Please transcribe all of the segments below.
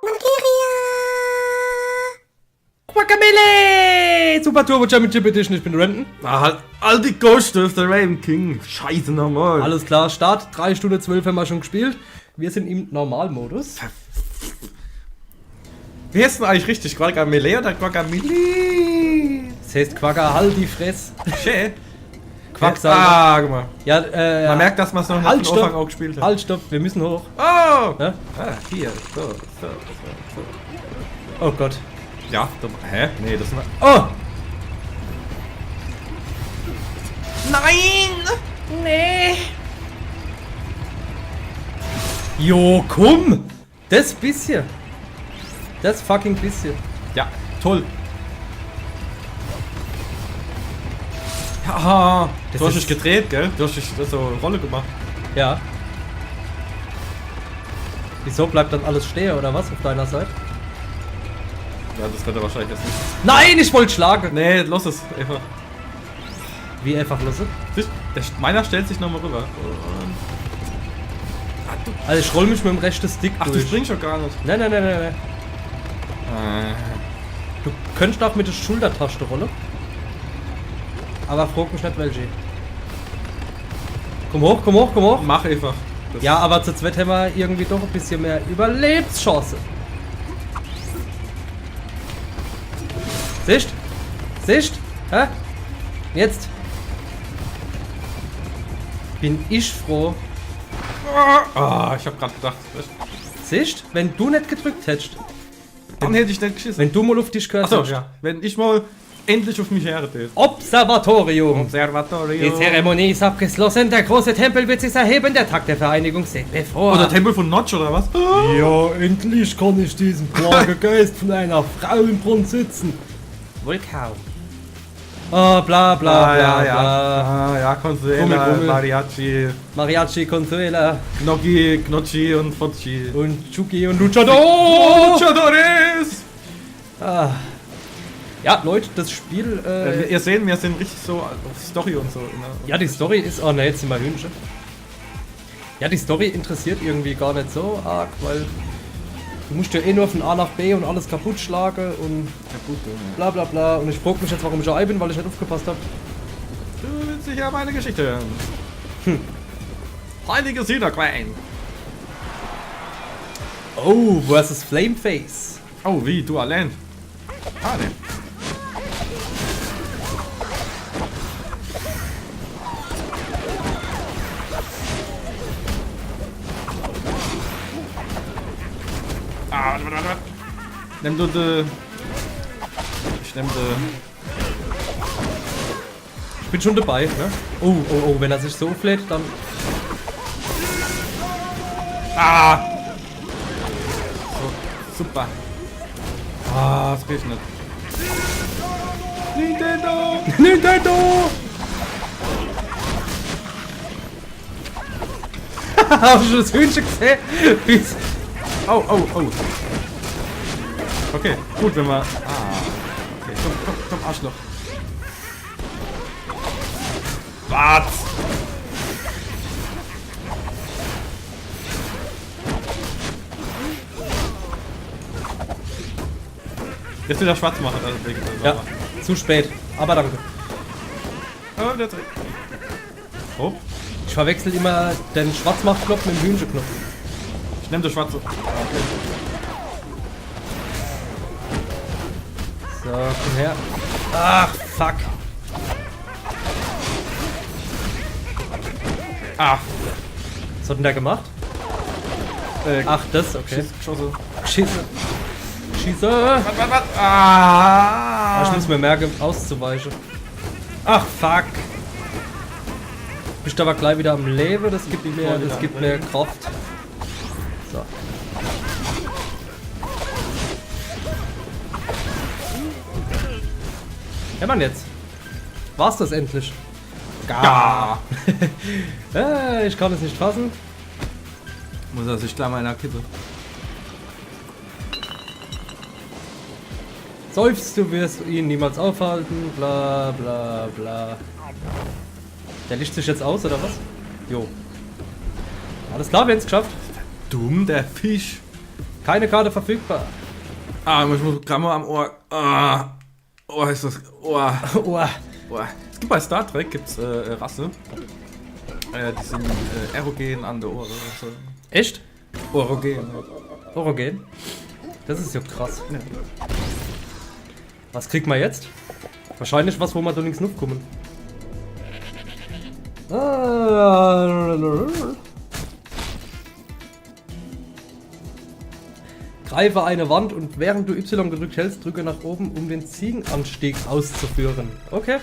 Valkyria! Guacamele! Super Turbo Championship Edition, ich bin Renton. All die Ghost of the Raven King. Scheiße nochmal. Alles klar, Start. 3 Stunden 12 haben wir schon gespielt. Wir sind im Normalmodus. Wie heißt denn eigentlich richtig? Guacamele oder Guacamele? Das heißt Quagga, halt die Fress. Schön. Quacksalber. Ah, guck mal. Ja, Man merkt, dass man es noch halt, nicht am Anfang stopp. auch gespielt hat. Halt, stopp, wir müssen hoch. Oh! Ja? Ah, hier. So. Oh Gott. Ja, hä? Nee, das ist... Oh! Nein! Nee! Jo, komm! Das bisschen. Das fucking bisschen. Ja, toll. Ja, Das du hast ist- dich gedreht, gell? Du hast dich so eine Rolle gemacht. Ja. Wieso bleibt dann alles stehen oder was auf deiner Seite? Ja, das wird er wahrscheinlich jetzt nicht. Nein, ich wollte schlagen! Nee, los es einfach. Wie einfach los? Meiner stellt sich nochmal rüber. Also ich roll mich mit dem rechten Stick Ach, du durch. springst schon gar nicht. Nein. Du könntest auch mit der Schultertaste rollen. Aber frag mich nicht welche. Komm hoch. Mach einfach. Das- Ja, aber zu zweit haben wir irgendwie doch ein bisschen mehr Überlebenschance. Siehst? Hä? Jetzt. Bin ich froh. Ah, ich hab grad gedacht, Siehst? Wenn du nicht gedrückt hättest. dann hätte ich nicht geschissen. Wenn du mal auf dich gehört Achso, hättest. ja. Wenn ich mal endlich auf mich herrete. Observatorium. Die Observatorium. Zeremonie ist abgeschlossen. Der große Tempel wird sich erheben. Der Tag der Vereinigung steht bevor. Oder Tempel von Notch oder was? Ja, endlich kann ich diesen Plagegeist von einer Frau im Brunnen sitzen. Wohl kaum. Oh, bla bla bla bla. Ah, ja, Consuela, Gummel. Mariachi, Mariachi, Consuela Gnocchi, Gnocchi und Focci. und Chuki und Luchador. Luchadores! Ah. Ja, Leute, das Spiel. Ihr seht, wir sind richtig so auf Story und so. Ne? Ja, die Story ist. Oh ne, jetzt sind wir Hühnchen. Ja, die Story interessiert irgendwie gar nicht so arg, weil du musst ja eh nur von A nach B und alles kaputt schlagen und bla bla bla. Und ich frag mich jetzt, warum ich AI bin, weil ich nicht aufgepasst habe. Du willst sicher meine Geschichte hören. Heilige Siederqueen. Oh, versus Flameface. Oh, wie? Du allein? Ah, ne. Ah, warte. Nimm du de... Ich nehm de... Ich bin schon dabei, ne? Oh, wenn er sich so auflädt, dann. Ah! So, super. Ah, das regnet. Nintendo! Nintendo! Hast du das Hühnchen gesehen? Wie's- Oh. Okay, gut, wenn wir... Ah. Okay, komm, Arschloch. Was? Jetzt will er schwarz machen, also wegen Ja, zu spät. Aber danke. Oh, der Trick. Oh, Ich verwechsel immer den Schwarzmachtknopf mit dem Hühnchenknopf. ich nehme das schwarze. Okay. So, komm her. Ach, fuck. Ah, Was hat denn der gemacht? Ach, das, okay. Geschosse. Schieße. Was? Ah! Ich muss mir merken, auszuweichen. Ach, fuck. Bist aber gleich wieder am Leben, das gibt mir Kraft. So. Ja, Mann, jetzt. War's das endlich? Ja. Ich kann es nicht fassen. Muss er sich gleich mal in der Kippe. Seufzt, du wirst ihn niemals aufhalten, bla bla bla. Der licht sich jetzt aus, oder was? Jo. Alles klar, wir haben es geschafft. Dumm, der Fisch. Keine Karte verfügbar. Ah, ich muss gerade mal am Ohr. Ah. Oh, ist das. Oh. Oh. Oh. Es gibt bei Star Trek gibt's Rasse. Die sind erogen an der Ohren. So. Echt? Orogen. Orogen? Das ist ja krass. Ja. Was kriegt man jetzt? Wahrscheinlich was, wo man da links noch kommen. Greife eine Wand und während du Y gedrückt hältst, drücke nach oben, um den Ziegenanstieg auszuführen. Okay.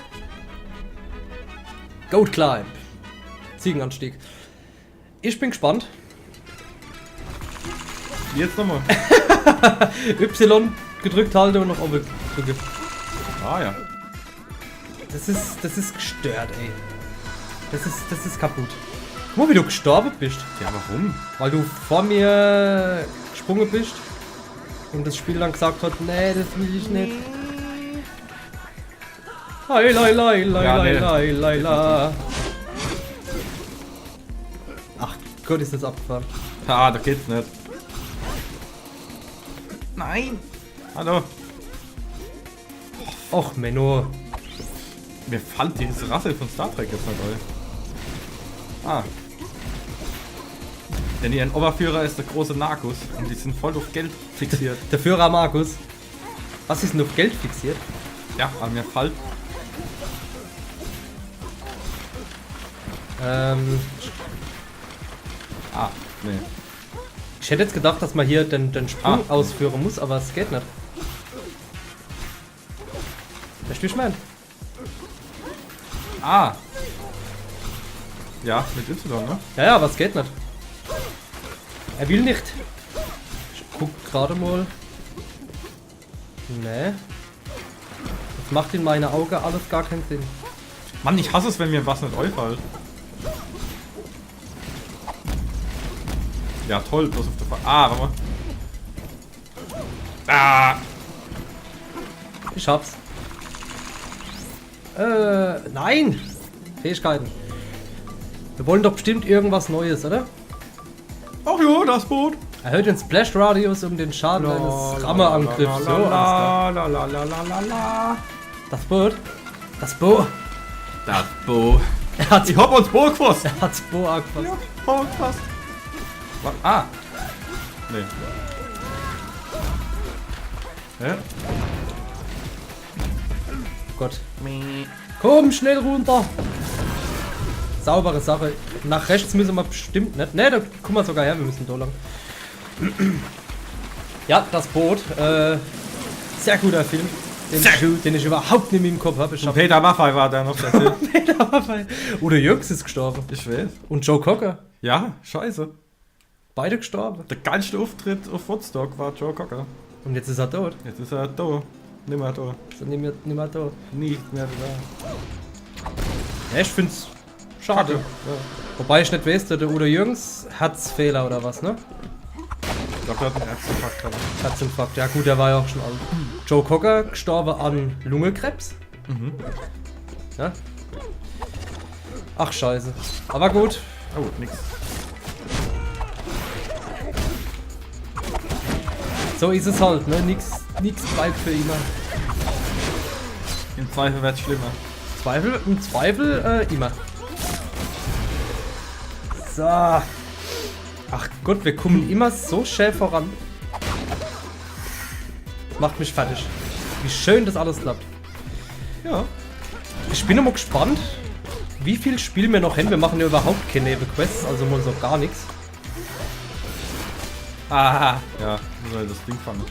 Goat Climb. Ziegenanstieg. Ich bin gespannt. Jetzt nochmal. Y gedrückt halte und nach oben drücke. Ah ja. Das ist gestört, ey. Das ist kaputt. Guck mal, wie du gestorben bist. Ja, warum? Weil du vor mir gesprungen bist und das Spiel dann gesagt hat, nee, das will ich nicht. Lai lai lai lai Ja, lai nee. lai lai la. Ach Gott, ist das abgefahren. Ah, da geht's nicht. Nein! Hallo! Och, Menno. Mir fällt diese Rasse von Star Trek jetzt nicht ein. Ah. Denn ihr Oberführer ist der große Narcos und die sind voll auf Geld fixiert. Der Führer Markus. Was ist denn auf Geld fixiert? Ja, aber mir fällt. Ah, nee. Ich hätte jetzt gedacht, dass man hier den Sprung ausführen muss, aber es geht nicht. Weißt du, wie ich mein? Ah! Ja, mit Y, ne? Ja, aber es geht nicht. Er will nicht. Ich guck gerade mal. Nee. Das macht in meinen Augen alles gar keinen Sinn. Mann, ich hasse es, wenn mir was nicht einfällt. Ja, toll, bloß auf der Ah, warte mal. Ah! Ich hab's. Nein! Fähigkeiten. Wir wollen doch bestimmt irgendwas Neues, oder? Ach jo, das Boot. Erhöht den Splash-Radius um den Schaden eines Rammerangriffs. So, alles klar. La. Das Boot. Das Bo. Das Boot. Er hat's, Ich hab uns Boot gefasst. er hat's Bo angefasst. Boot gefasst. Ah. Nee. Hä? Gott. Komm, schnell runter. Saubere Sache. Nach rechts müssen wir bestimmt nicht. Ne, da guck mal sogar her, wir müssen da lang. Ja, das Boot. Sehr guter Film. Den ich überhaupt nicht mehr im Kopf habe. Ich hab Peter Maffay war da noch der Film. Udo Jürgens ist gestorben. Ich weiß. Und Joe Cocker. Ja, scheiße. Beide gestorben. Der geilste Auftritt auf Woodstock war Joe Cocker. Und jetzt ist er tot. Jetzt ist er da. Nimmer da. Ist er nicht mehr tot. Nicht mehr da. Ja, ich find's schade. Ja. Wobei ich nicht weiß, der Udo Jürgens hat's Fehler oder was, ne? Ich glaube, er hat einen Herzinfarkt gehabt. Herzinfarkt. Ja gut, der war ja auch schon alt. Joe Cocker gestorben an Lungenkrebs. Mhm. Ja? Ach scheiße. Aber gut. Oh, nix. So ist es halt, ne? Nix bleibt für immer. Im Zweifel wird's schlimmer. Im Zweifel immer. So. Ach Gott, wir kommen immer so schnell voran. Das macht mich fertig. Wie schön das alles klappt. Ja. Ich bin immer gespannt, wie viel spielen wir noch hin. Wir machen ja überhaupt keine Nebenquests, also mal so gar nichts. Ah. Ja, muss halt das Ding fangen.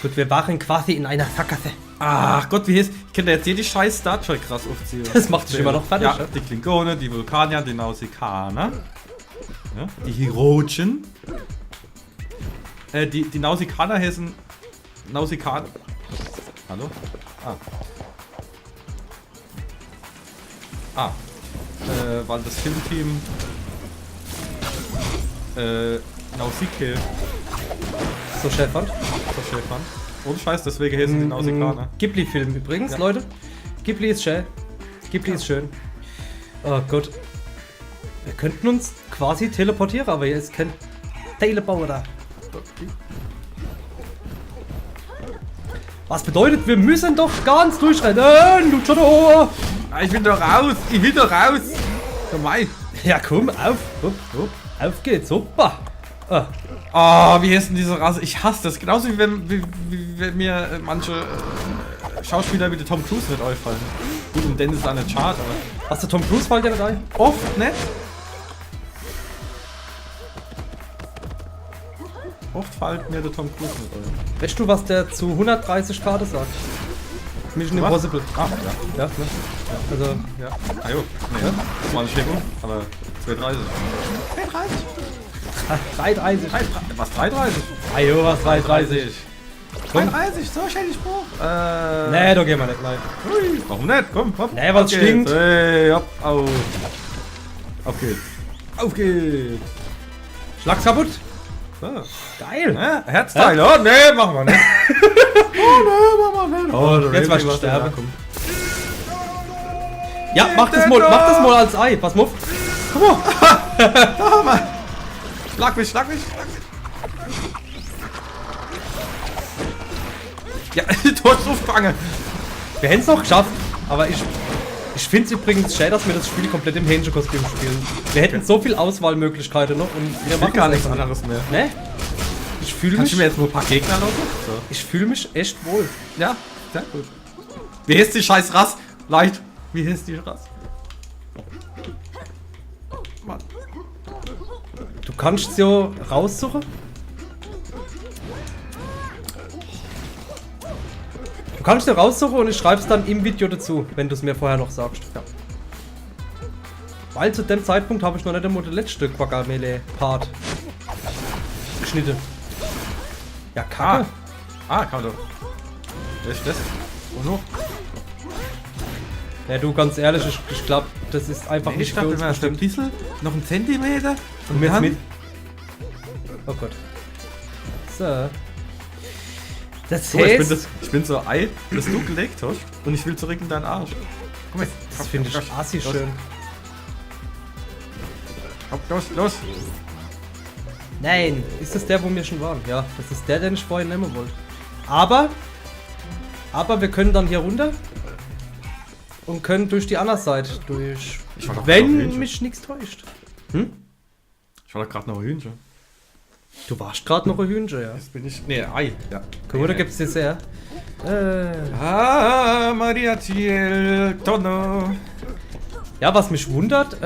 Gut, wir waren quasi in einer Sackgasse. Ach Gott, wie heißt. Ich könnte jetzt jede scheiß Star Trek krass aufziehen. Das macht dich immer noch fertig, Ja, ja? die Klingonen, die Vulkanier, die Nausikaner. Ja, die Hirogen. Die Nausikaner heißen. Nausikaner. Hallo? Weil das Filmteam. Nausicaa So schnell fand. so schön fand. Ohne Scheiß, deswegen heißen die Nausikaner. Ghibli-Film übrigens, Ja. Leute. Ghibli ist schön. Ghibli ist schön. Oh Gott. Wir könnten uns quasi teleportieren, aber hier ist kein Teleporter. Was bedeutet, wir müssen doch ganz durchrennen, Luchador! Ich will doch raus! Ich will doch raus! Komm mal! Ja, komm, auf! Auf geht's, super! Ah, wie heißt denn diese Rasse? Ich hasse das. Genauso wie wenn mir manche Schauspieler wie der Tom Cruise nicht auffallen. Gut, und Dennis ist an der Chart, aber... Hast du Tom Cruise fällt dir nicht ein? Oft, ne? Oft fällt mir der Tom Cruise nicht ein. Weißt du, was der zu 130 Grad sagt? Mission Was? Impossible. Ah, ja. Ja, ne? Also, Ja. Ah jo. Nee, das war nicht schlimm, aber 2,30. 330. Was, 3,30? Ajo, was 330. 3,30, so schön Spruch. Nee, da gehen wir nicht rein. Ui, warum nicht? Komm, komm. Nee, weil Auf es geht's. stinkt. Hey, hopp, auf. Auf geht's. Auf geht's. Schlag's kaputt. So. Geil. Ja, Herzteil, oh nee, machen wir nicht. Oh nee, machen wir nicht. Oh, der Jetzt warst du Raven, sterben. ja, komm. Ja, mach das mal als Ei. Pass mal auf. Komm mal. Schlag mich, schlag mich, schlag mich. Ja, du hast aufgefangen. Wir hätten es noch geschafft, aber ich finde es übrigens schade, dass wir das Spiel komplett im Hähnchenkostüm spielen. Wir hätten so viel Auswahlmöglichkeiten noch und wir Ich will gar nichts einfach anderes mehr. nicht. Ne? Ich fühle Kannst du mich, mir jetzt nur ein paar Gegner lassen? So. ich fühle mich echt wohl. Ja, sehr gut. Wie heißt die scheiß Rass? Leicht. Wie heißt die Rass? Mann. Du kannst so raussuchen. Du kannst dir raussuchen und ich schreib's dann im Video dazu, wenn du es mir vorher noch sagst. Ja. Weil zu dem Zeitpunkt habe ich noch nicht einmal den letzten Guacamele-Part geschnitten. Ja, Kacke. Kann doch. Wer ist das? Und noch? Ja, du, ganz ehrlich, ich glaube, das ist einfach nicht für uns ein bestimmt. bisschen, noch ein Zentimeter. Und jetzt mit. Oh Gott. So. Das So, heißt, ich bin so ein Ei, das du gelegt hast und ich will zurück in deinen Arsch. Komm jetzt. das finde ich assi schön. Hopp, los, los. Nein, ist das der, wo wir schon waren? Ja, das ist der, den ich vorhin nehmen wollte. Aber wir können dann hier runter und können durch die andere Seite durch. Ich war doch Wenn gerade noch mich nichts täuscht. Ich war doch gerade noch ein Hühnchen. Du warst gerade noch ein Hühnchen, ja. Jetzt bin ich. Nee, Ei. Ja. Guck mal, da gibt's Dessert. Ah, Maria Thiel, Tonno. Ja, was mich wundert,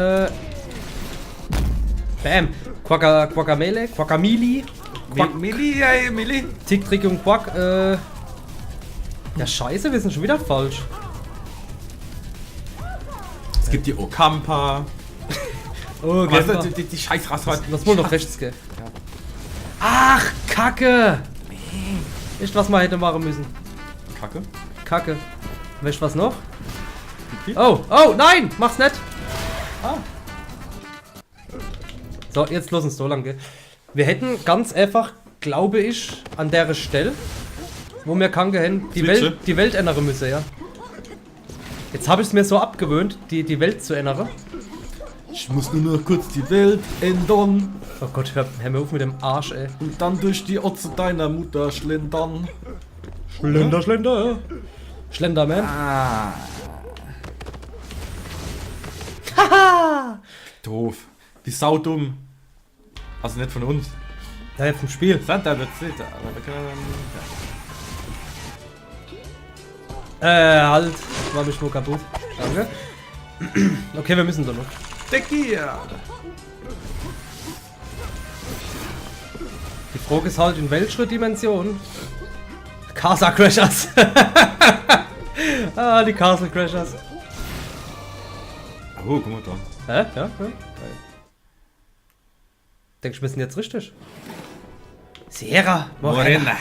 Bam. Guacamele, Guacamili, Milli, ey, Milli. Tick, Trick und Quack, ja, scheiße, wir sind schon wieder falsch. Es gibt die Okampa. Oh, Was, Gäste. die Scheißrasse hat. Lass mal noch rechts gehen. Ach, Kacke! Echt, was man hätte machen müssen. Kacke. Kacke. Weißt du was noch? Pipi. Oh, nein! Mach's nicht! So, jetzt los uns so lang, gell? Wir hätten ganz einfach, glaube ich, an der Stelle, wo wir kann gehen, die Welt ändern müssen, ja. Jetzt habe ich es mir so abgewöhnt, die Welt zu ändern. Ich muss nur noch kurz die Welt ändern Oh Gott, hör mir auf mit dem Arsch, ey. und dann durch die Otze deiner Mutter schlendern. Schlender. Schlenderman. Ah. Haha! Doof. Wie saudumm. Also nicht von uns. Ja, vom Spiel. Santa wird sicher, aber wir können. Halt. War mich nur kaputt. Danke. Okay, wir müssen da noch. Tequila. Die Frage ist halt, in welcher Dimension? Castle Crashers. Die Castle Crashers. Oh, guck mal da. Hä? Ja. Denkst du, wir sind jetzt richtig? Sierra Morena.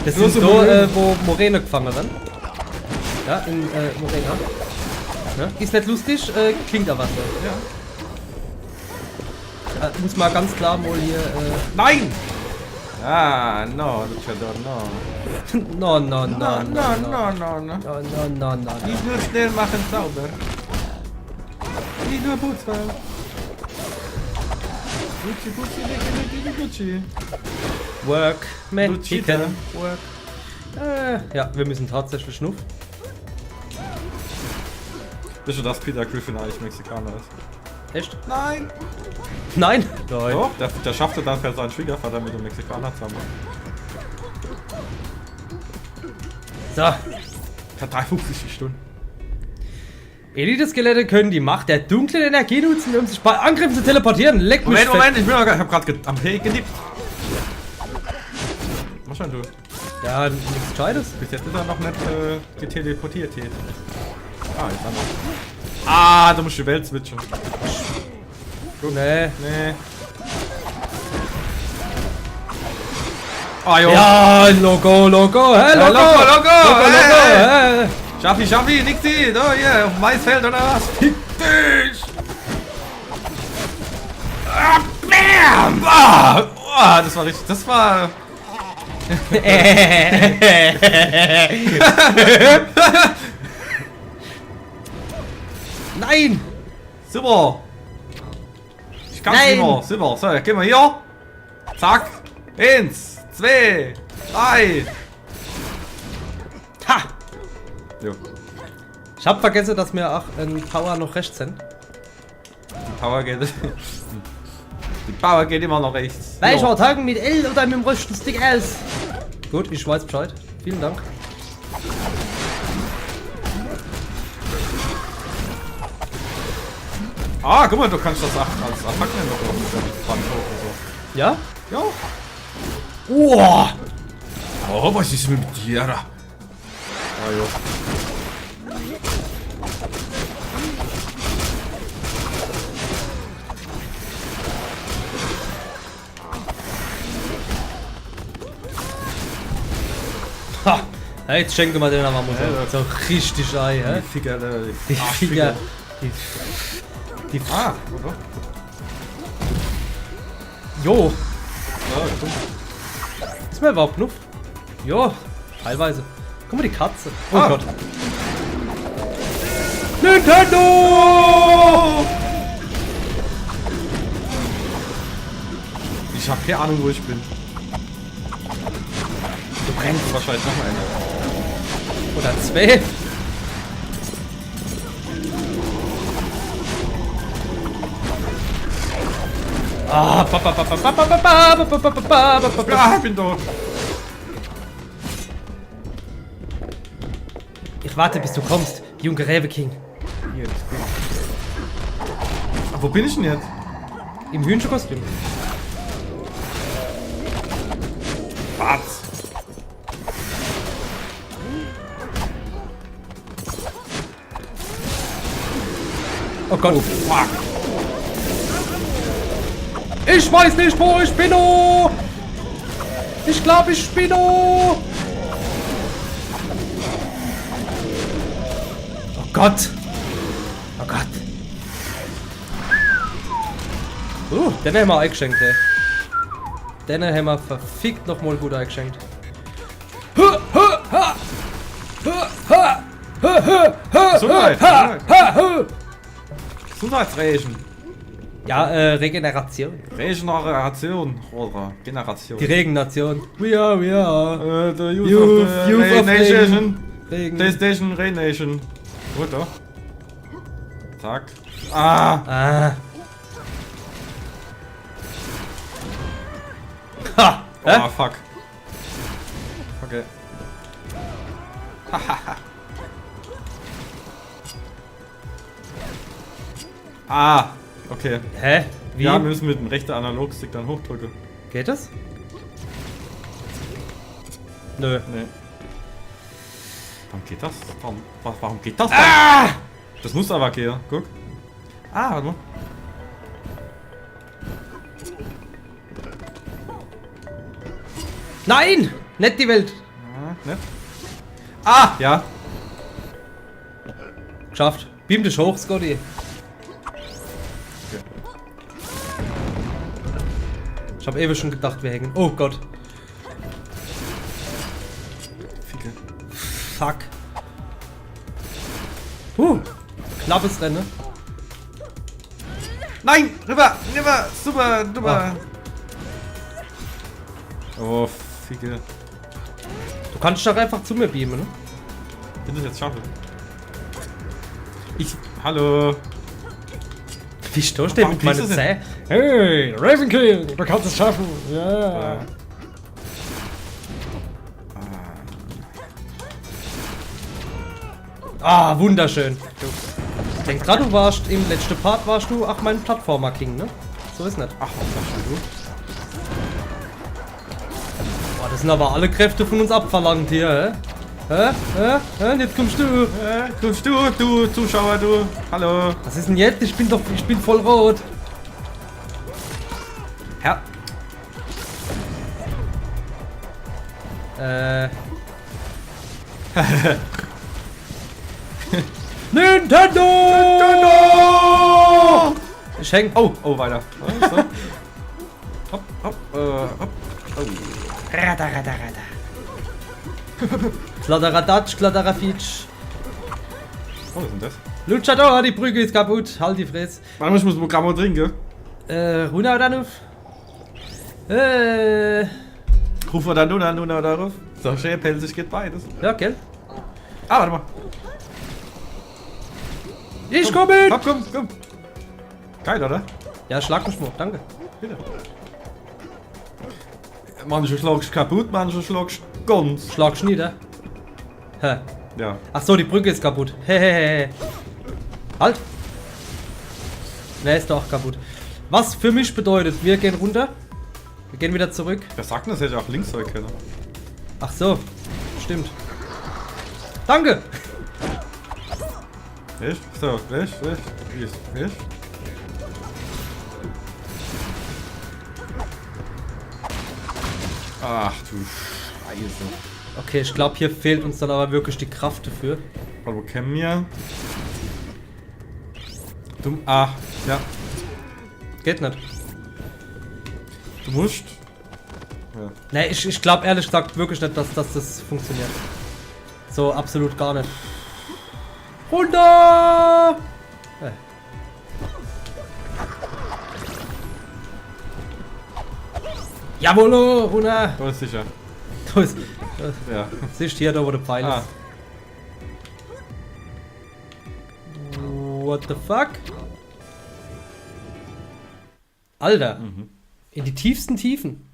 Das sind so, wo Morene gefangen werden. Ja, in Morena. Ja? Ist nicht lustig, klingt aber so. Ja. Muss mal ganz klar mal hier. Nein! Ah, no, Luchador, no. No. No. Nicht nur schnell machen, sauber. Nicht nur putzen. Gucci, Gucci, Gucci. Work, man, Lucita. he can work. Ja, wir müssen tatsächlich schnuff. Wisst ihr, dass Peter Griffin eigentlich Mexikaner ist? Echt? Nein! Nein! Nein. Doch, der schaffte dann für seinen Schwiegervater mit dem Mexikaner zusammen. So. Für 53 Stunden. Elite-Skelette können die Macht der dunklen Energie nutzen, um sich bei Angriffen zu teleportieren. Leck mich Moment, ich hab gerade am P genippt. Was schon du? Ja, nichts Gescheites. Bis jetzt ist er noch nicht geteleportiert. Ah, jetzt haben wir. Ah, du musst die Welt switchen. Nee. Nee. Ah, jo. Ja, Logo, hä, Ja, Logo, Logo, hä. Schaffi, Nixi, da hier, auf dem Maisfeld oder was? Fick dich! Ah, bam! Ah, das war richtig, das war... Nein! Super! Ich kann's Nein. nicht mehr, super, so, gehen wir hier. Zack, 1, 2, 3. Ha! Jo, Ich hab vergessen, dass wir auch ein Power noch rechts sind. die Power geht... Die Power geht immer noch rechts. Welcher Ja. Tagen mit L oder mit dem rechten Stick aus? Gut, ich weiß Bescheid. Vielen Dank. Ah, guck mal, du kannst das auch als Attacken noch oder so. Ja? Ja. Uah! Oh, was ist mit dir? Ah, jo. Ha! Hey, jetzt schenken wir den aber mal Ja, so richtig ein, hä? Die Finger, Die Finger. Die Ah, oder? Jo! Ja, komm. Ist mir überhaupt genug? Jo, teilweise. Guck mal, die Katze. Oh Ah. Gott. Nintendo! Ich hab keine Ahnung, wo ich bin. Du brennst wahrscheinlich noch mal eine. Oder zwei. Ah, Ja, ich bin tot. Ich warte, bis du kommst, Junge Rewe King. Hier, das geht. Ah, wo bin ich denn jetzt? Im Hühnchenkostüm. Was? Oh Gott. Oh, fuck. Ich weiß nicht, wo ich bin. Oh. Ich glaube, ich bin. Oh Gott. Oh Gott. Den haben wir eingeschenkt, ey. Den haben wir verfickt nochmal gut eingeschenkt. Gesundheit. Gesundheitsregen. Ja, Regeneration. Regeneration oder Generation. Die Regennation. We are. The Youth of Nation. Regen. PlayStation Rain Nation. Gut, doch. Zack. Ah. Ah. Ha! Hä? Oh, fuck. Okay. Ah. Okay. Hä? Wie? Ja, wir müssen mit dem rechten Analogstick dann hochdrücken. Geht das? Nö. Nee. Warum geht das? Warum geht das? Ah! Das muss aber gehen. Guck. Ah, warte mal. Nein! Nicht die Welt! Ah, ne? Ah, ja. Geschafft. Beam dich hoch, Scotty. Okay. Ich hab ewig schon gedacht, wir hängen. Oh Gott. Ficke. Fuck. Knappes Rennen. Nein! Rüber! Rüber! Super! Super! Oh, Ficke. Du kannst doch einfach zu mir beamen, ne? Wenn ich das jetzt schaffe. Hallo! Wie stoßt der Warum mit meiner kriegst du Zähne? Hey, Raven King, du kannst es schaffen. Ja. Ah, wunderschön. Ich denk grad, du warst im letzten Part ach mein Plattformer King, ne? So ist nicht. Ach, was sagst du? Boah, das sind aber alle Kräfte von uns abverlangt hier, hä? Und jetzt kommst du. Kommst du Zuschauer, du? Hallo? Was ist denn jetzt? Ich bin voll rot. Ja. Nintendo! Ich häng. Oh, weiter. So. Hopp, hopp, hopp. Oh. Rada. Kladderadatsch, Kladderafitsch. Was ist denn das? Luchador, die Brücke ist kaputt. Halt die Fresse. Warte, ich muss ein Programm trinken. Runa oder Nuff? Ruf oder Nuna oder Ruf. So schön, pelzig geht beides. Ja, gell? Ah, warte mal. Ich komm mit! Hopp, komm. Geil, oder? Ja, schlag mich mal, danke. Bitte. Manche schlagst kaputt, manche schlagst ganz. Schlag nieder. Hä? Ja. Ach so, die Brücke ist kaputt. Hehehe. Halt! Ne, ist doch kaputt. Was für mich bedeutet, wir gehen runter. Wir gehen wieder zurück. Wer sagt denn, das hätte ich auch links sein können? Ach so, stimmt. Danke! Echt? So, echt? Ach du Scheiße. Okay, ich glaube, hier fehlt uns dann aber wirklich die Kraft dafür. Wo kennen wir? Du. Ah, ja. Geht nicht. Du musst. Ja. Ne, ich glaube ehrlich gesagt wirklich nicht, dass das funktioniert. So, absolut gar nicht. Runter! Jawollo, runter! Du bist sicher. Du ist, Ja. siehst hier, da wo der Pfeil Ah. ist. What the fuck? Alter, in die tiefsten Tiefen.